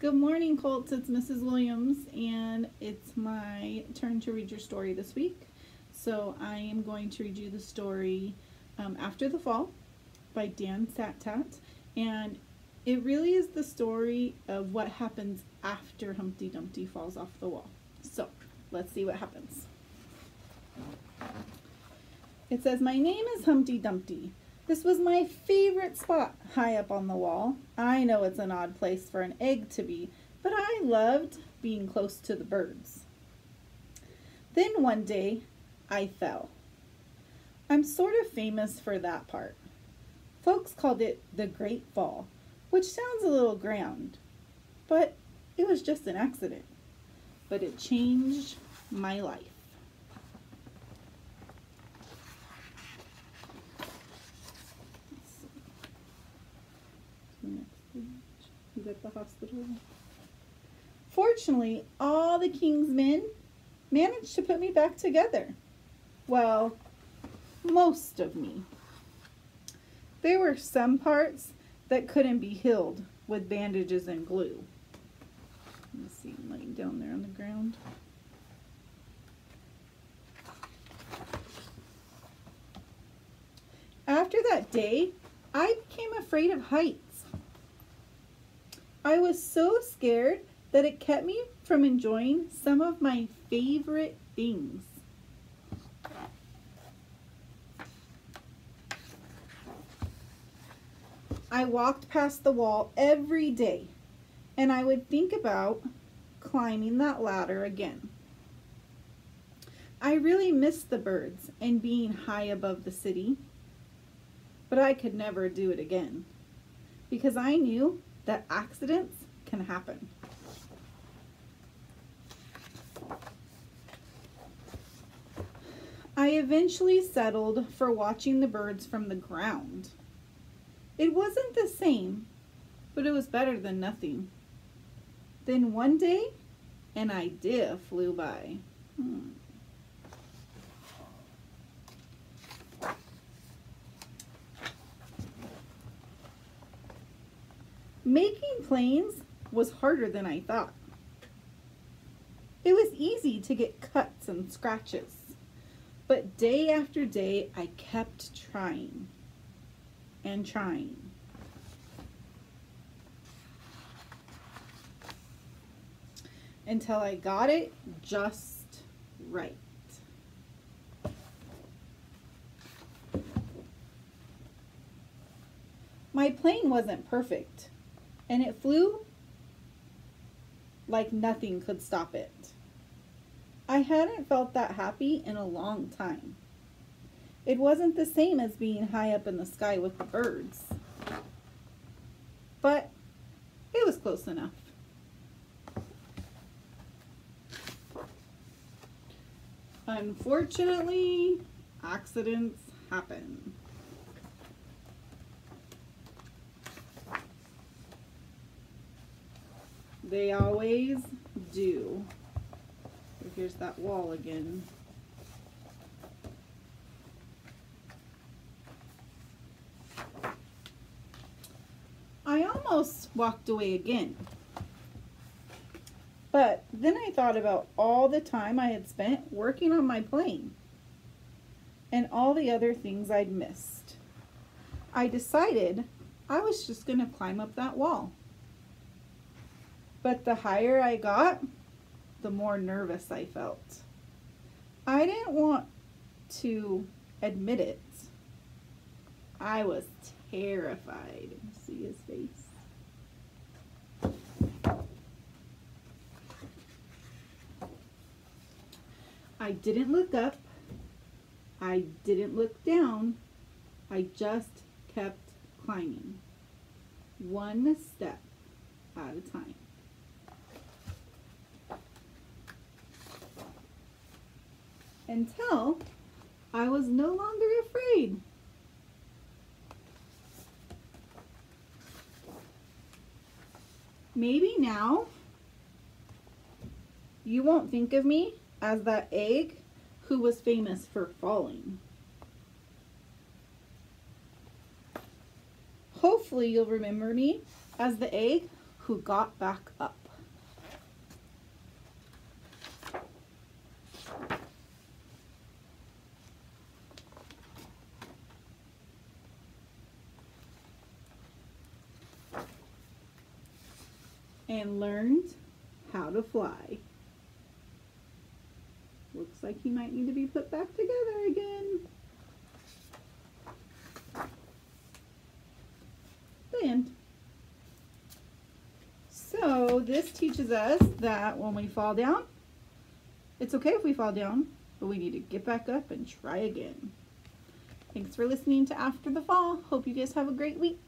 Good morning, Colts. It's Mrs. Williams, and it's my turn to read your story this week. So I am going to read you the story After the Fall by Dan Satat, and it really is the story of what happens after Humpty Dumpty falls off the wall. So let's see what happens. It says, "My name is Humpty Dumpty. This was my favorite spot, high up on the wall. I know it's an odd place for an egg to be, but I loved being close to the birds. Then one day, I fell. I'm sort of famous for that part. Folks called it the Great Fall, which sounds a little grand, but it was just an accident. But it changed my life." He's at the hospital. "Fortunately, all the king's men managed to put me back together. Well, most of me. There were some parts that couldn't be healed with bandages and glue." Let's see him laying down there on the ground. "After that day, I became afraid of heights. I was so scared that it kept me from enjoying some of my favorite things. I walked past the wall every day, and I would think about climbing that ladder again. I really missed the birds and being high above the city, but I could never do it again, because I knew that accidents can happen. I eventually settled for watching the birds from the ground. It wasn't the same, but it was better than nothing. Then one day, an idea flew by. Making planes was harder than I thought. It was easy to get cuts and scratches, but day after day I kept trying and trying. Until I got it just right. My plane wasn't perfect, and it flew like nothing could stop it. I hadn't felt that happy in a long time. It wasn't the same as being high up in the sky with the birds, but it was close enough. Unfortunately, accidents happen. They always do." So here's that wall again. I almost walked away again. But then I thought about all the time I had spent working on my plane and all the other things I'd missed. I decided I was just going to climb up that wall. But the higher I got, the more nervous I felt. I didn't want to admit it. I was terrified. See his face? I didn't look up. I didn't look down. I just kept climbing, one step at a time. Until I was no longer afraid. Maybe now you won't think of me as that egg who was famous for falling. Hopefully you'll remember me as the egg who got back up. And learned how to fly. Looks like he might need to be put back together again. The end. So this teaches us that when we fall down, it's okay if we fall down, but we need to get back up and try again. Thanks for listening to After the Fall. Hope you guys have a great week.